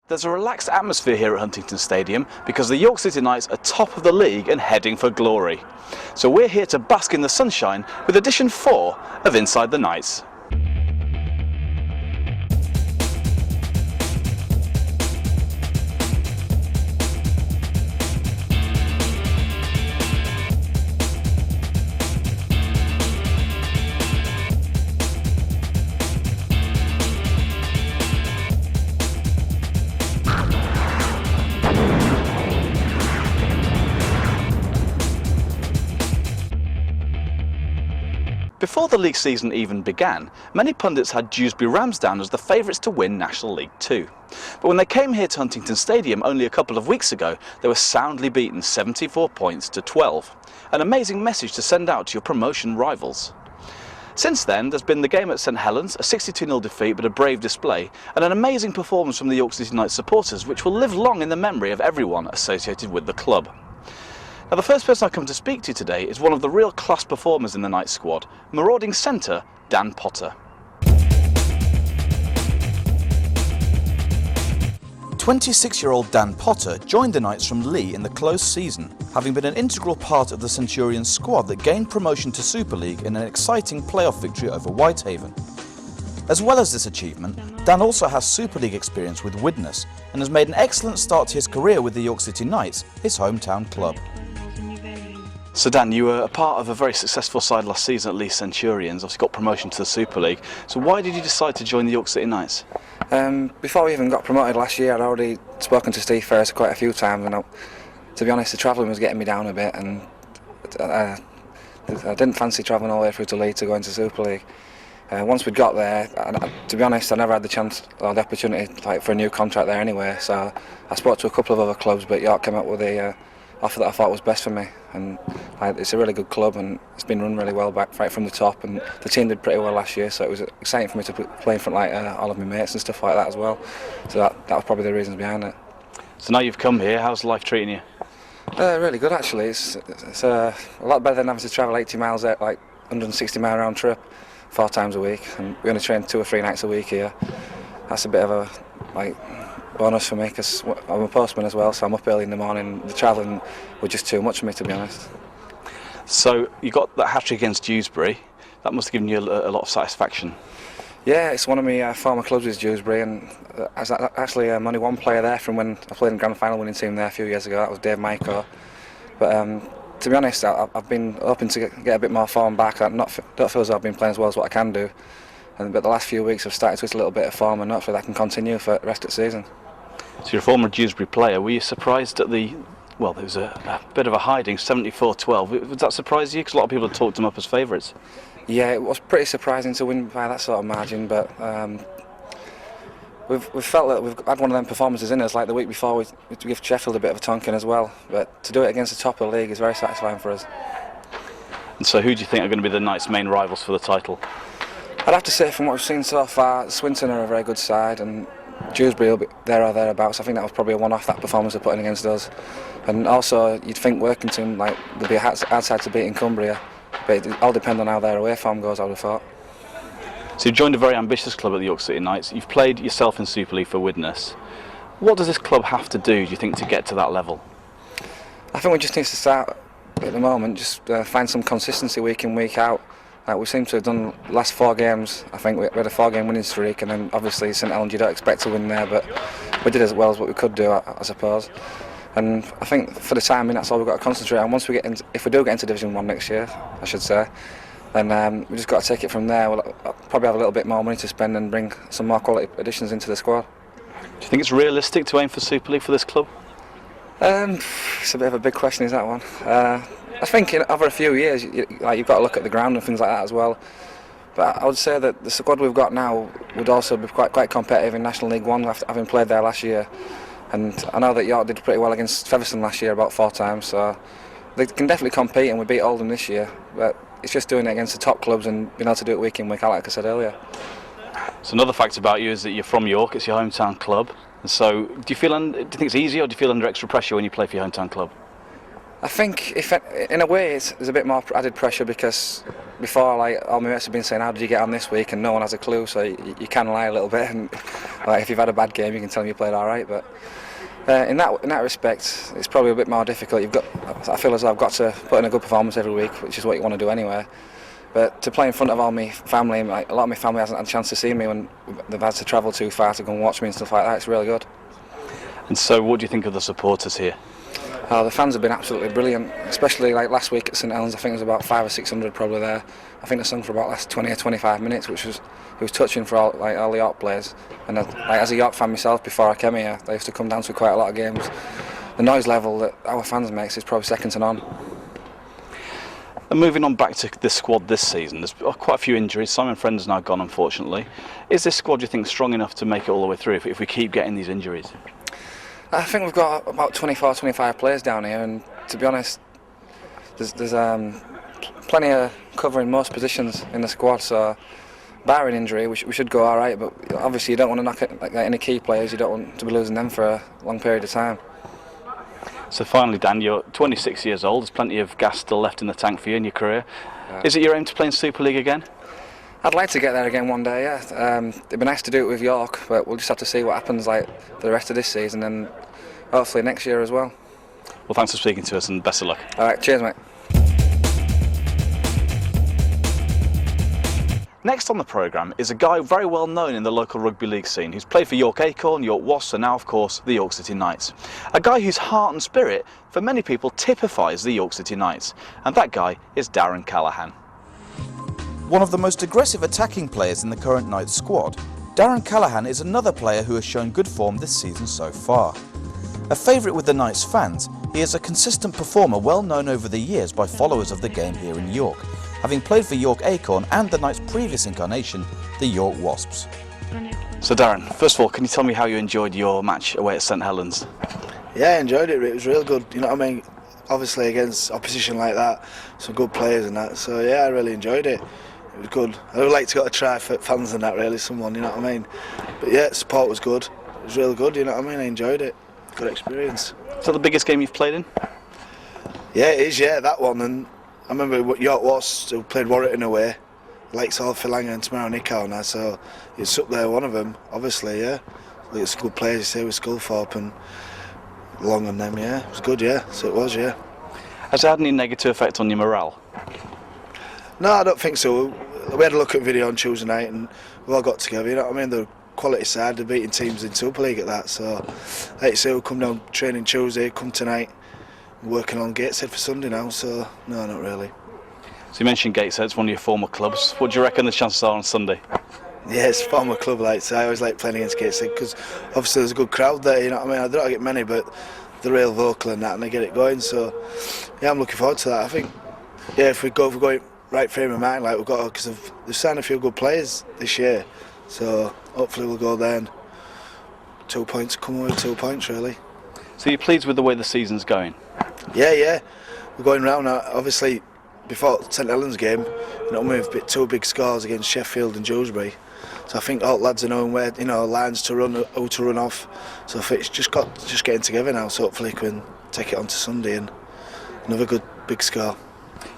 There's a relaxed atmosphere here at Huntington Stadium because the York City Knights are top of the league and heading for glory. So we're here to bask in the sunshine with edition 4 of Inside the Knights. Before the league season even began, many pundits had Dewsbury Rams down as the favourites to win National League 2. But when they came here to Huntington Stadium only a couple of weeks ago, they were soundly beaten 74 points to 12. An amazing message to send out to your promotion rivals. Since then, there's been the game at St Helens, a 62-0 defeat but a brave display, and an amazing performance from the York City Knights supporters which will live long in the memory of everyone associated with the club. Now, the first person I come to speak to today is one of the real class performers in the Knights squad, marauding centre Dan Potter. 26-year-old Dan Potter joined the Knights from Leigh in the close season, having been an integral part of the Centurions squad that gained promotion to Super League in an exciting playoff victory over Whitehaven. As well as this achievement, Dan also has Super League experience with Widnes and has made an excellent start to his career with the York City Knights, his hometown club. So Dan, you were a part of a very successful side last season at Leigh Centurions, obviously got promotion to the Super League. So why did you decide to join the York City Knights? Before we even got promoted last year, I'd already spoken to Steve Ferris quite a few times, and to be honest, the travelling was getting me down a bit, and I didn't fancy travelling all the way through to Leigh to go into Super League. Once we'd got there, to be honest, I never had the chance or the opportunity for a new contract there anyway, so I spoke to a couple of other clubs, but York came up with a offer that I thought was best for me, and it's a really good club and it's been run really well back right from the top, and the team did pretty well last year, so it was exciting for me to play in front of all of my mates and stuff like that as well, so that was probably the reasons behind it. So now you've come here, how's life treating you? Really good actually. It's a lot better than having to travel 80 miles out, like 160-mile round trip 4 times a week, and we only train 2 or 3 nights a week here. That's a bit of a bonus for me because I'm a postman as well, so I'm up early in the morning. The travelling was just too much for me, to be honest. So you got that hat-trick against Dewsbury. That must have given you a lot of satisfaction. Yeah, it's one of my former clubs is Dewsbury, and actually I'm only one player there from when I played in the grand final winning team there a few years ago. That was Dave Myko. But to be honest, I've been hoping to get a bit more form back. I don't feel as though I've been playing as well as what I can do. But the last few weeks I've started to hit a little bit of form, and hopefully that can continue for the rest of the season. So you're a former Dewsbury player. Were you surprised at there was a bit of a hiding, 74-12. Would that surprise you? Because a lot of people had talked them up as favourites. Yeah, it was pretty surprising to win by that sort of margin, but we've felt that we've had one of them performances in us, like the week before we give Sheffield a bit of a tonking as well. But to do it against the top of the league is very satisfying for us. And so who do you think are going to be the Knights' main rivals for the title? I'd have to say from what we've seen so far, Swinton are a very good side, and Dewsbury will be there or thereabouts. I think that was probably a one-off, that performance they're putting against us. And also, you'd think Workington would be a hard side to beat in Cumbria, but it all depends on how their away form goes, I would have thought. So you joined a very ambitious club at the York City Knights. You've played yourself in Super League for Widnes. What does this club have to do you think, to get to that level? I think we just need to start at the moment, just find some consistency week in, week out. We seem to have done the last 4 games. I think we had a 4-game winning streak, and then obviously St Helens you don't expect to win there, but we did as well as what we could do, I suppose. And I think for the time being, that's all we've got to concentrate on. Once we if we do get into Division 1 next year, I should say, then we just got to take it from there. We'll probably have a little bit more money to spend and bring some more quality additions into the squad. Do you think it's realistic to aim for Super League for this club? It's a bit of a big question, is that one? I think over a few years, you've got to look at the ground and things like that as well. But I would say that the squad we've got now would also be quite competitive in National League 1, having played there last year. And I know that York did pretty well against Featherstone last year, about 4 times. So they can definitely compete, and we beat Oldham this year. But it's just doing it against the top clubs and being able to do it week in, week out, like I said earlier. So another fact about you is that you're from York. It's your hometown club. And so do you think it's easy, or do you feel under extra pressure when you play for your hometown club? I think if in a way there's a bit more added pressure because before, like, all my mates have been saying, how did you get on this week, and no one has a clue, so you can lie a little bit, and like, if you've had a bad game you can tell them you played alright, but in that respect it's probably a bit more difficult. I feel as though I've got to put in a good performance every week, which is what you want to do anyway, but to play in front of all my family, like, a lot of my family hasn't had a chance to see me when they've had to travel too far to go and watch me and stuff like that. It's really good. And so what do you think of the supporters here? The fans have been absolutely brilliant, especially like last week at St Helens. I think there was about 500 or 600 probably there. I think they sung for about the last 20 or 25 minutes, which was touching for all the York players. And like, as a York fan myself, before I came here, they used to come down to quite a lot of games. The noise level that our fans makes is probably second to none. And moving on back to this squad this season, there's quite a few injuries. Simon Friend's now gone, unfortunately. Is this squad, do you think, strong enough to make it all the way through if we keep getting these injuries? I think we've got about 24, 25 players down here, and to be honest, there's plenty of covering most positions in the squad, so barring injury we should go alright, but obviously you don't want to knock it, like, any key players. You don't want to be losing them for a long period of time. So finally, Dan, you're 26 years old, there's plenty of gas still left in the tank for you in your career. Yeah. Is it your aim to play in Super League again? I'd like to get there again one day, yeah. It'd be nice to do it with York, but we'll just have to see what happens like the rest of this season and hopefully next year as well. Well, thanks for speaking to us and best of luck. Alright, cheers mate. Next on the programme is a guy very well known in the local rugby league scene who's played for York Acorn, York Wasps and now of course the York City Knights. A guy whose heart and spirit for many people typifies the York City Knights, and that guy is Darren Callaghan. One of the most aggressive attacking players in the current Knights squad, Darren Callaghan is another player who has shown good form this season so far. A favourite with the Knights fans, he is a consistent performer well known over the years by followers of the game here in York, having played for York Acorn and the Knights' previous incarnation, the York Wasps. So Darren, first of all, can you tell me how you enjoyed your match away at St Helens? Yeah, I enjoyed it. It was real good. You know what I mean? Obviously against opposition like that, some good players and that. So yeah, I really enjoyed it. It was good. I would like to go to try for fans and that, really, someone, you know what I mean? But yeah, support was good. It was real good, you know what I mean? I enjoyed it. Good experience. Is that the biggest game you've played in? Yeah, it is, yeah, that one. And I remember what York was, who played Warrington away, likes all Callaghan and tomorrow Nico now, so it's up there, one of them, obviously, yeah. It's good players, you say, with Sculthorpe and Long and them, yeah. It was good, yeah, so it was, yeah. Has it had any negative effect on your morale? No, I don't think so. We had a look at video on Tuesday night and we all got together, you know what I mean? The quality side, they're beating teams in Super League at that, so like you say, we'll come down training Tuesday, come tonight, working on Gateshead for Sunday now, so no, not really. So you mentioned Gateshead, it's one of your former clubs. What do you reckon the chances are on Sunday? Yeah, it's a former club, like, so I always like playing against Gateshead because obviously there's a good crowd there, you know what I mean? I don't get many, but they're real vocal and that, and they get it going, so yeah, I'm looking forward to that. I think, yeah, if we're going right frame of mind, like we've got, because they've signed a few good players this year, so hopefully we'll go there and 2 points, come away with 2 points really. So you're pleased with the way the season's going? Yeah, we're going round now. Obviously before St Helens game, you know, we've two big scores against Sheffield and Dewsbury, so I think all lads are knowing where, you know, lines to run, who to run off, so if it's just getting together now, so hopefully we can take it on to Sunday and another good big score.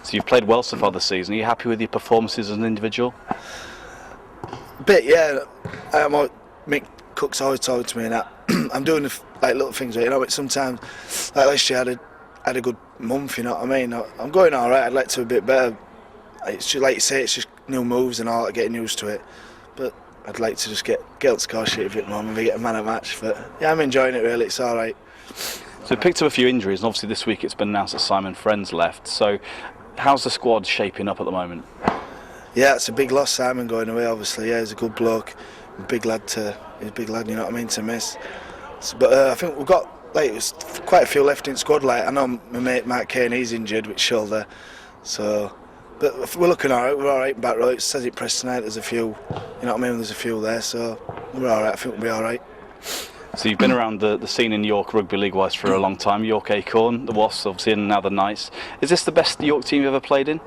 So you've played well so far this season. Are you happy with your performances as an individual? A bit, yeah. Mick Cook's always talking to me and that. I'm doing like little things, you know, but sometimes, like last year I had a good month, you know what I mean? I'm going alright, I'd like to be a bit better. It's just, like you say, it's just new moves and all, getting used to it. But I'd like to just get on the score sheet a bit more, maybe get a man at match. But yeah, I'm enjoying it really, it's alright. So we picked up a few injuries, and obviously this week it's been announced that Simon Friend's left. So how's the squad shaping up at the moment? Yeah, it's a big loss, Simon going away, obviously. Yeah, he's a good bloke, he's a big lad, you know what I mean, to miss. So, but I think we've got quite a few left in squad. Like, I know my mate Mark Kane, he's injured with shoulder, so. But we're looking alright. We're alright back row. It says it press tonight. There's a few, you know what I mean. There's a few there, so we're alright. I think we'll be alright. So you've been around the scene in York rugby league wise for a long time. York Acorn, the Wasps, obviously, and now the Knights. Is this the best York team you've ever played in?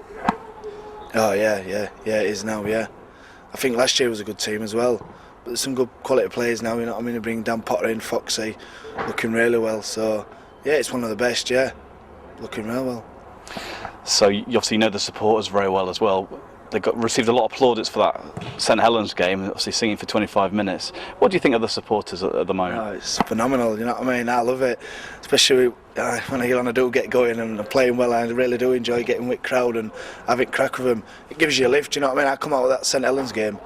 Oh yeah, it is now. Yeah, I think last year was a good team as well. But there's some good quality players now. You know what I mean. They bring Dan Potter in, Foxy, looking really well. So yeah, it's one of the best. Yeah. looking real well. So you obviously know the supporters very well as well. They received a lot of plaudits for that St Helens game, obviously singing for 25 minutes. What do you think of the supporters at the moment? Oh, it's phenomenal, you know what I mean? I love it, especially when I do get going and I'm playing well. I really do enjoy getting with crowd and having crack with them. It gives you a lift, you know what I mean? I come out of that St Helens game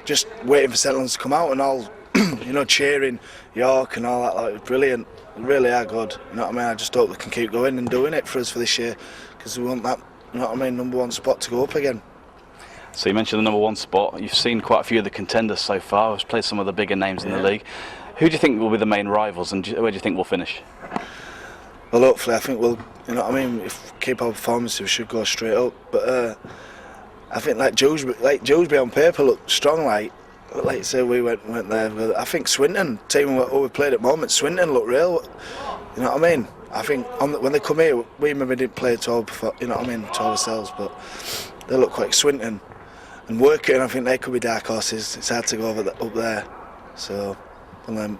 just waiting for St Helens to come out and all, you know, cheering York and all that. Like, it was brilliant. They really are good, you know what I mean? I just hope they can keep going and doing it for us for this year, because we want that, you know what I mean, #1 spot to go up again. So you mentioned the #1 spot. You've seen quite a few of the contenders so far. We've played some of the bigger names in the league. Who do you think will be the main rivals, and where do you think we'll finish? Well, hopefully, I think we'll, you know what I mean, if we keep our performances, we should go straight up. But I think like Dewsbury on paper looked strong, but like I say, we went there. But I think Swinton, team who we played at the moment, Swinton looked real. You know what I mean? I think when they come here, we maybe didn't play at all before, you know what I mean, to ourselves, but they look like Swinton. And Working, I think they could be dark horses. It's hard to go up there. So, and then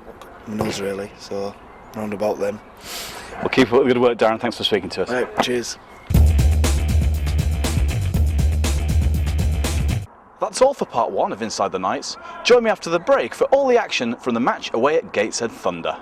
knows really. So, round about them. Well, keep up the good work, Darren. Thanks for speaking to us. Right, cheers. That's all for part 1 of Inside the Knights. Join me after the break for all the action from the match away at Gateshead Thunder.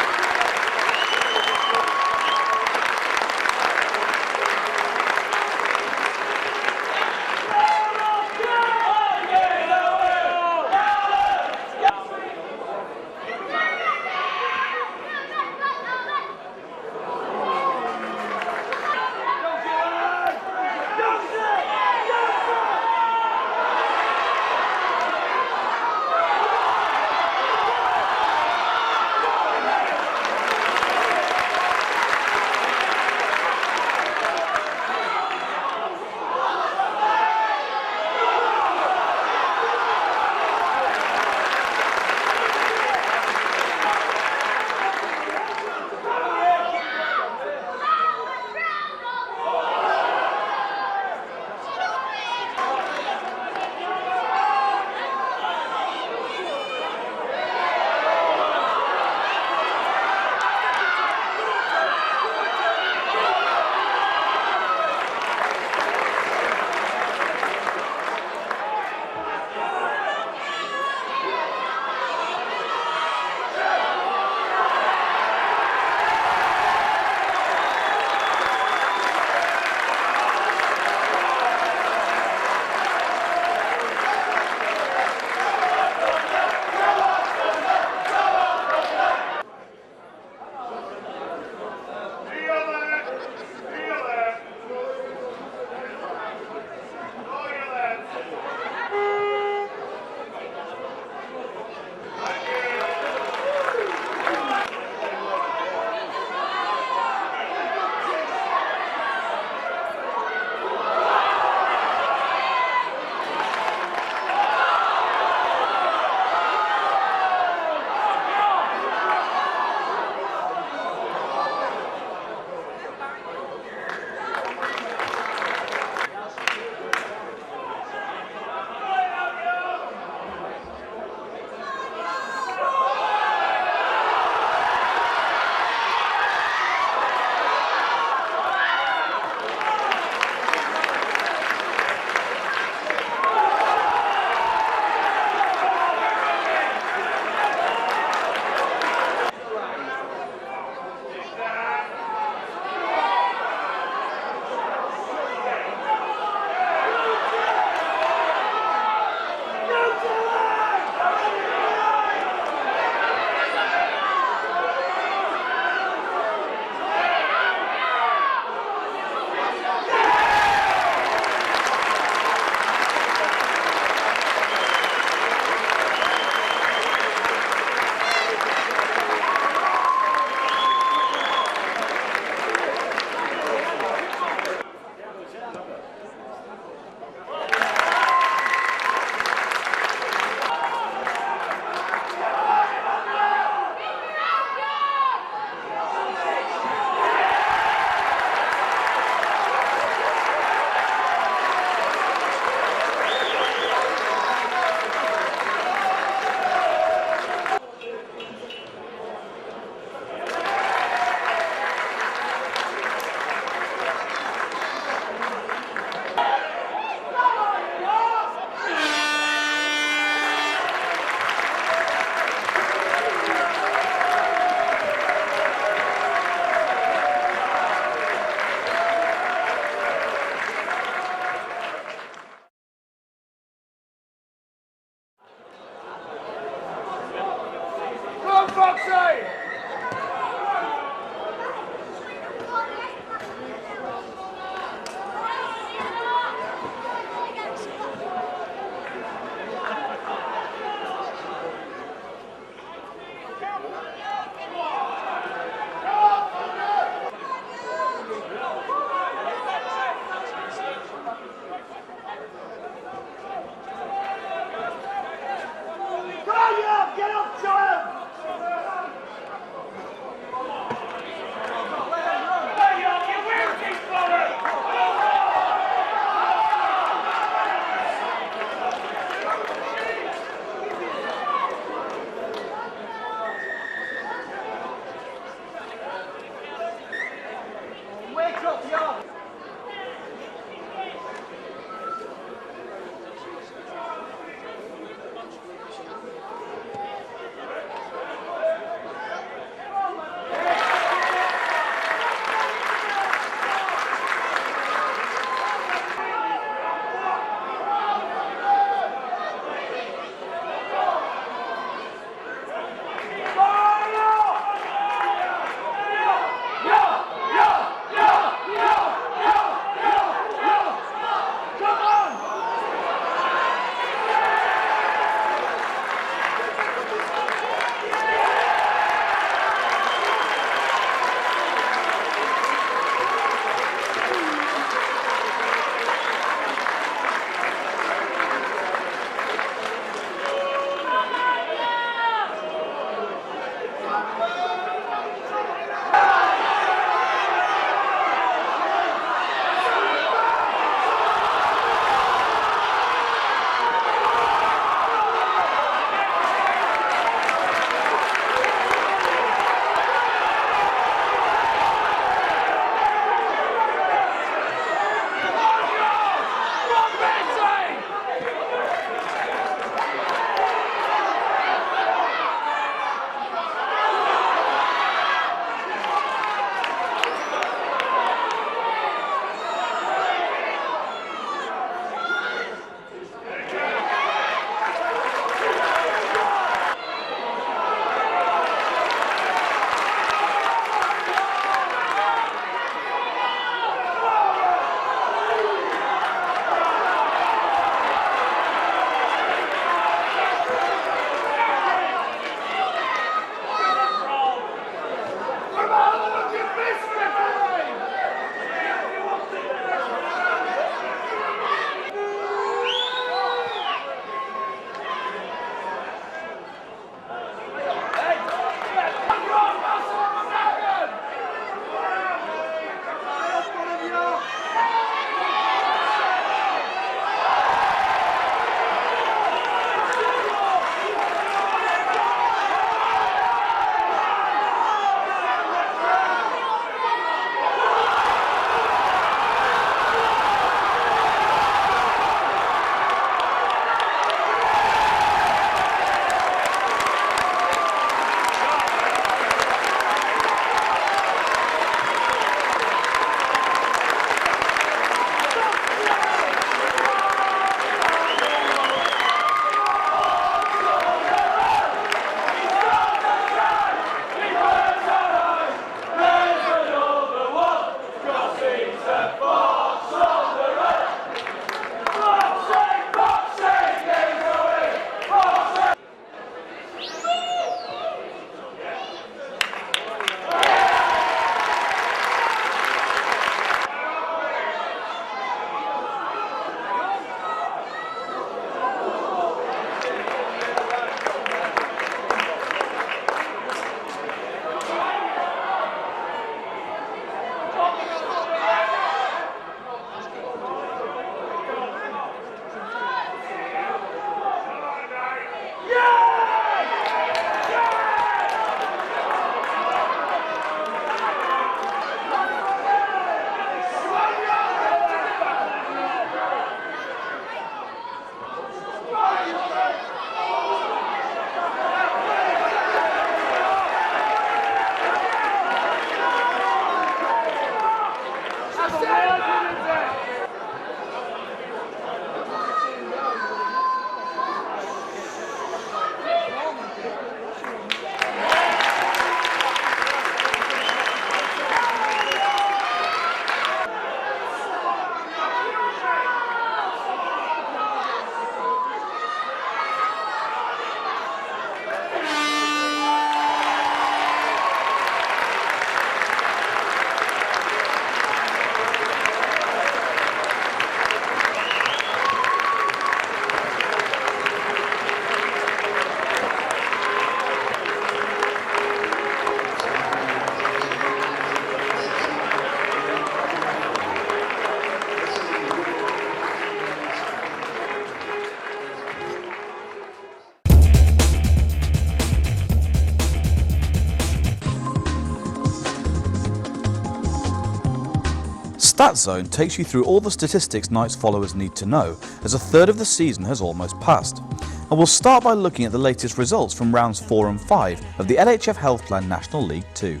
Statzone takes you through all the statistics Knights followers need to know, as a third of the season has almost passed. And we'll start by looking at the latest results from rounds 4 and 5 of the LHF Health Plan National League 2.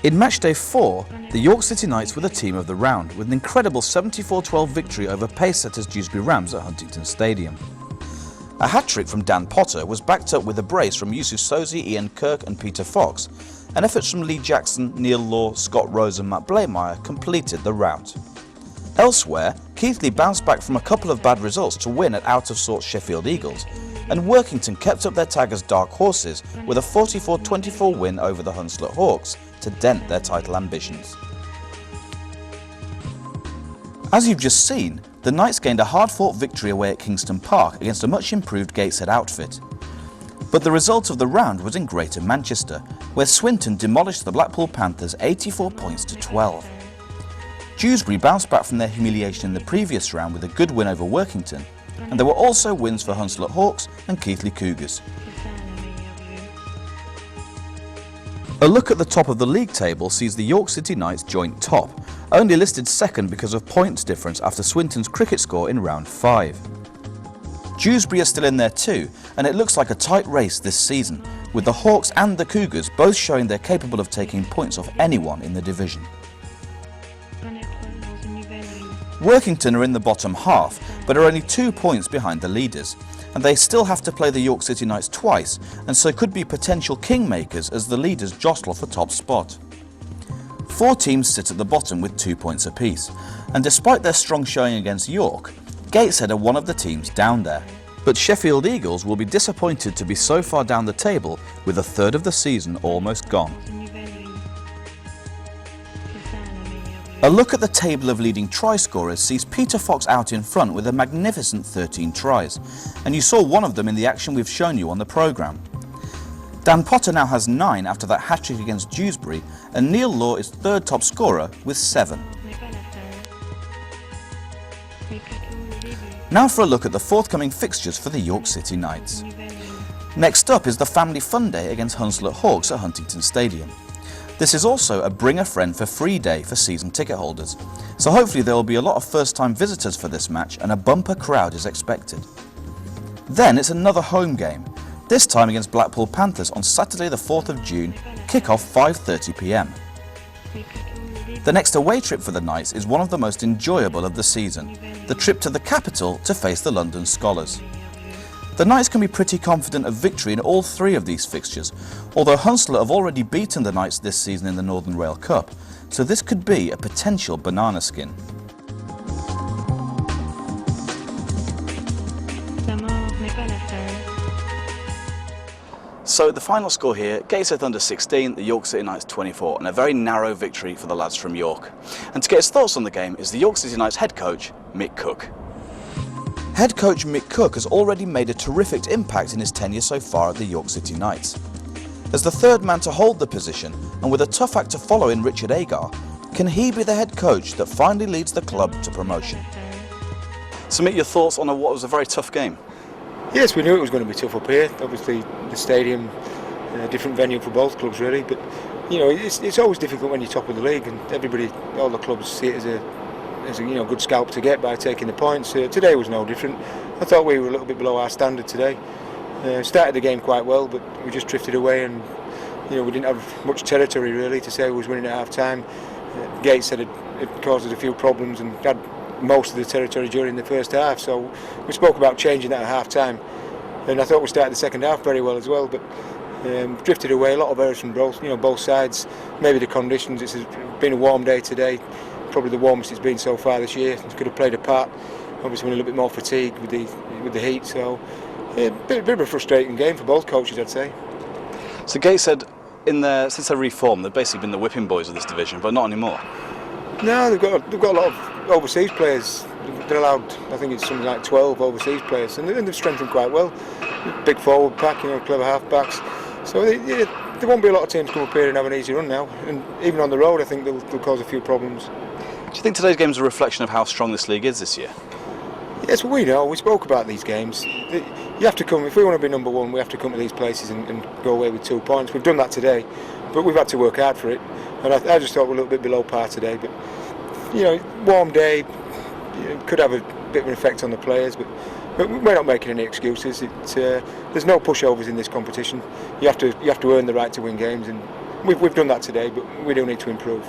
In matchday 4, the York City Knights were the team of the round, with an incredible 74-12 victory over pace-setters Dewsbury Rams at Huntington Stadium. A hat-trick from Dan Potter was backed up with a brace from Yusuf Sozi, Ian Kirk and Peter Fox, and efforts from Lee Jackson, Neil Law, Scott Rose and Matt Blameyer completed the rout. Elsewhere, Keighley bounced back from a couple of bad results to win at out-of-sorts Sheffield Eagles, and Workington kept up their tag as dark horses with a 44-24 win over the Hunslet Hawks to dent their title ambitions. As you've just seen, the Knights gained a hard-fought victory away at Kingston Park against a much-improved Gateshead outfit. But the result of the round was in Greater Manchester, where Swinton demolished the Blackpool Panthers 84 points to 12. Dewsbury bounced back from their humiliation in the previous round with a good win over Workington, and there were also wins for Hunslet Hawks and Keighley Cougars. A look at the top of the league table sees the York City Knights joint top, only listed second because of points difference after Swinton's cricket score in round 5. Dewsbury are still in there too, and it looks like a tight race this season, with the Hawks and the Cougars both showing they're capable of taking points off anyone in the division. Workington are in the bottom half, but are only 2 points behind the leaders, and they still have to play the York City Knights twice, and so could be potential kingmakers as the leaders jostle for top spot. 4 teams sit at the bottom with 2 points apiece, and despite their strong showing against York, Gateshead are one of the teams down there. But Sheffield Eagles will be disappointed to be so far down the table with a third of the season almost gone. A look at the table of leading try scorers sees Peter Fox out in front with a magnificent 13 tries, and you saw one of them in the action we've shown you on the programme. Dan Potter now has 9 after that hat-trick against Dewsbury, and Neil Law is third top scorer with 7. Now for a look at the forthcoming fixtures for the York City Knights. Next up is the Family Fun Day against Hunslet Hawks at Huntington Stadium. This is also a Bring a Friend for Free day for season ticket holders, so hopefully there will be a lot of first-time visitors for this match and a bumper crowd is expected. Then it's another home game, this time against Blackpool Panthers on Saturday the 4th of June, kick-off 5:30 p.m. The next away trip for the Knights is one of the most enjoyable of the season, the trip to the capital to face the London Scholars. The Knights can be pretty confident of victory in all 3 of these fixtures, although Hunslet have already beaten the Knights this season in the Northern Rail Cup, so this could be a potential banana skin. So the final score here, Gateshead under 16, the York City Knights 24, and a very narrow victory for the lads from York. And to get his thoughts on the game is the York City Knights head coach, Mick Cook. Head coach Mick Cook has already made a terrific impact in his tenure so far at the York City Knights. As the third man to hold the position, and with a tough act to follow in Richard Agar, can he be the head coach that finally leads the club to promotion? So Mick, your thoughts on what was a very tough game? Yes, we knew it was going to be tough up here. Obviously the stadium, different venue for both clubs really, but you know, it's always difficult when you're top of the league, and all the clubs see it as a good scalp to get by taking the points. Today was no different. I thought we were a little bit below our standard today. Started the game quite well, but we just drifted away, and you know, we didn't have much territory really to say we was winning at half time. Gateshead had caused us a few problems and had most of the territory during the first half, so we spoke about changing that at half time, and I thought we started the second half very well as well, but drifted away. A lot of errors from both sides. Maybe the conditions. It's been a warm day today, probably the warmest it's been so far this year. It could have played a part. Obviously, we're a little bit more fatigued with the heat, so a bit of a frustrating game for both coaches, I'd say. So Gateshead, since they reformed, they've basically been the whipping boys of this division, but not anymore. No, they've got a lot of overseas players. They're allowed, I think it's something like 12 overseas players, and they've strengthened quite well. Big forward pack, clever half backs. So there won't be a lot of teams come up here and have an easy run now, and even on the road I think they'll cause a few problems. Do you think today's game is a reflection of how strong this league is this year? Yes, well, we know. We spoke about these games. You have to come, if we want to be number one, we have to come to these places and go away with 2 points. We've done that today, but we've had to work hard for it. And I just thought we're a little bit below par today. But warm day, could have a bit of an effect on the players, but we're not making any excuses. There's no pushovers in this competition. You have to earn the right to win games, and we've done that today, but we do need to improve.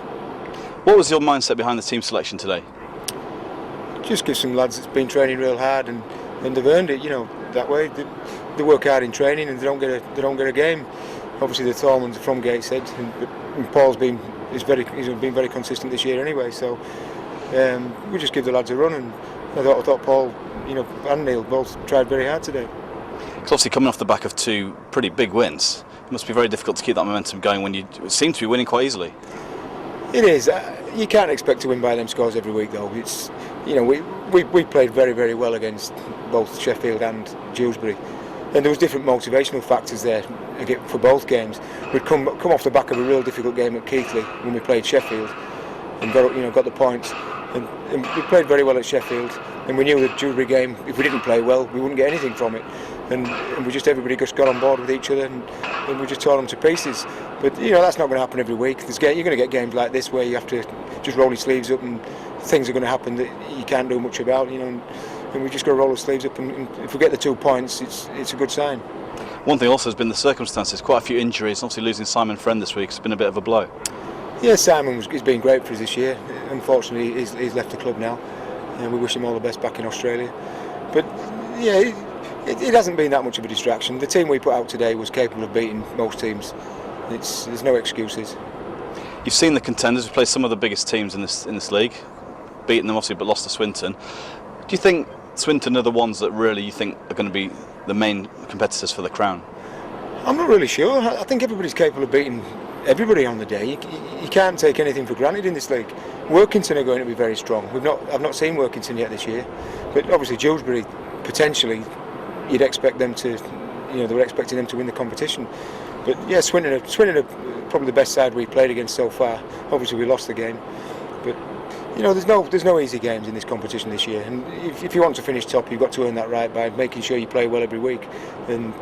What was your mindset behind the team selection today? Just give some lads that's been training real hard, and they've earned it. That way they work hard in training, and they don't get a game. Obviously the Thormans are from Gateshead, and Paul's been very consistent this year anyway. So we just give the lads a run, and I thought Paul, and Neil both tried very hard today. It's obviously coming off the back of 2 pretty big wins. It must be very difficult to keep that momentum going when you seem to be winning quite easily. It is. You can't expect to win by them scores every week, though. It's we played very, very well against both Sheffield and Dewsbury, and there was different motivational factors there for both games. We'd come off the back of a real difficult game at Keighley when we played Sheffield, and got the points. And we played very well at Sheffield, and we knew the Dewsbury game, if we didn't play well, we wouldn't get anything from it. And everybody just got on board with each other, and we just tore them to pieces. But that's not going to happen every week. You're going to get games like this where you have to just roll your sleeves up, and things are going to happen that you can't do much about. And we just got to roll our sleeves up, and if we get the 2 points, it's a good sign. One thing also has been the circumstances. Quite a few injuries. Obviously losing Simon Friend this week has been a bit of a blow. Yeah, Simon has been great for us this year. Unfortunately, he's left the club now, and we wish him all the best back in Australia. But yeah, it hasn't been that much of a distraction. The team we put out today was capable of beating most teams. There's no excuses. You've seen the contenders. We've played some of the biggest teams in this league, beaten them obviously, but lost to Swinton. Do you think Swinton are the ones that really you think are going to be the main competitors for the crown? I'm not really sure. I think everybody's capable of beating everybody on the day. You can't take anything for granted in this league. Workington are going to be very strong. I've not seen Workington yet this year, but obviously Dewsbury potentially. You'd expect them to, they were expecting them to win the competition. But yeah, Swinton are probably the best side we've played against so far. Obviously we lost the game, but there's no easy games in this competition this year. And if you want to finish top, you've got to earn that right by making sure you play well every week. And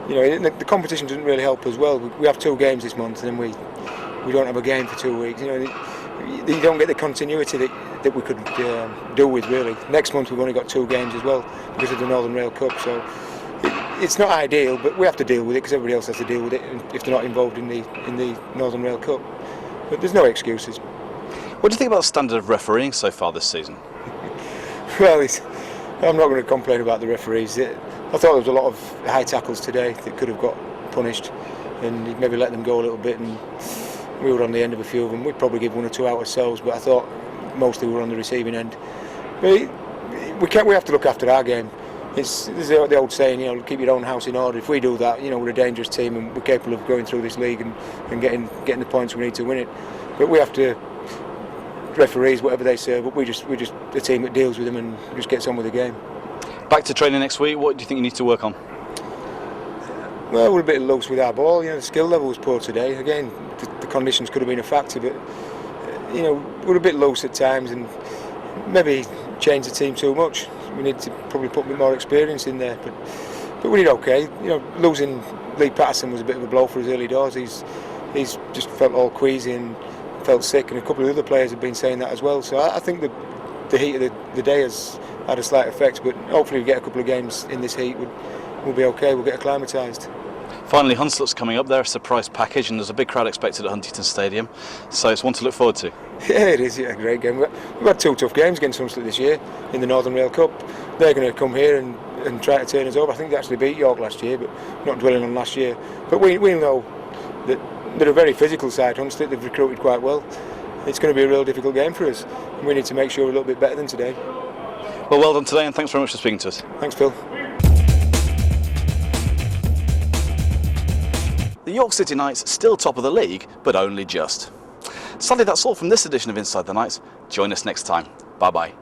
the competition doesn't really help as well. We have 2 games this month, and then we don't have a game for 2 weeks. You don't get the continuity that we could do with really. Next month we've only got 2 games as well because of the Northern Rail Cup, so it's not ideal, but we have to deal with it because everybody else has to deal with it if they're not involved in the Northern Rail Cup. But there's no excuses. What do you think about the standard of refereeing so far this season? Well, I'm not going to complain about the referees. I thought there was a lot of high tackles today that could have got punished, and he'd maybe let them go a little bit, and we were on the end of a few of them. We'd probably give 1 or 2 out ourselves, but I thought mostly we were on the receiving end. But we have to look after our game. There's the old saying, keep your own house in order. If we do that, we're a dangerous team, and we're capable of going through this league and getting the points we need to win it. But we have to referees whatever they say, but we're just the team that deals with them and just gets on with the game. Back to training next week. What do you think you need to work on? Well, we're a bit loose with our ball. The skill level was poor today. Again, the conditions could have been a factor, but we're a bit loose at times, and maybe change the team too much. We need to probably put a bit more experience in there, but we did okay. Losing Lee Patterson was a bit of a blow for his early doors. He's just felt all queasy and felt sick, and a couple of other players have been saying that as well. So I think the heat of the day has had a slight effect, but hopefully we get a couple of games in this heat, we'll be okay. We'll get acclimatised. Finally, Hunslet's coming up. They're a surprise package, and there's a big crowd expected at Huntington Stadium, so it's one to look forward to. Yeah, it is. Yeah, a great game. We've had 2 tough games against Hunslet this year in the Northern Rail Cup. They're going to come here and try to turn us over. I think they actually beat York last year, but not dwelling on last year. But we know that they're a very physical side. Hunslet, they've recruited quite well. It's going to be a real difficult game for us, and we need to make sure we're a little bit better than today. Well done today, and thanks very much for speaking to us. Thanks, Phil. The York City Knights still top of the league, but only just. Sadly, that's all from this edition of Inside the Knights. Join us next time. Bye-bye.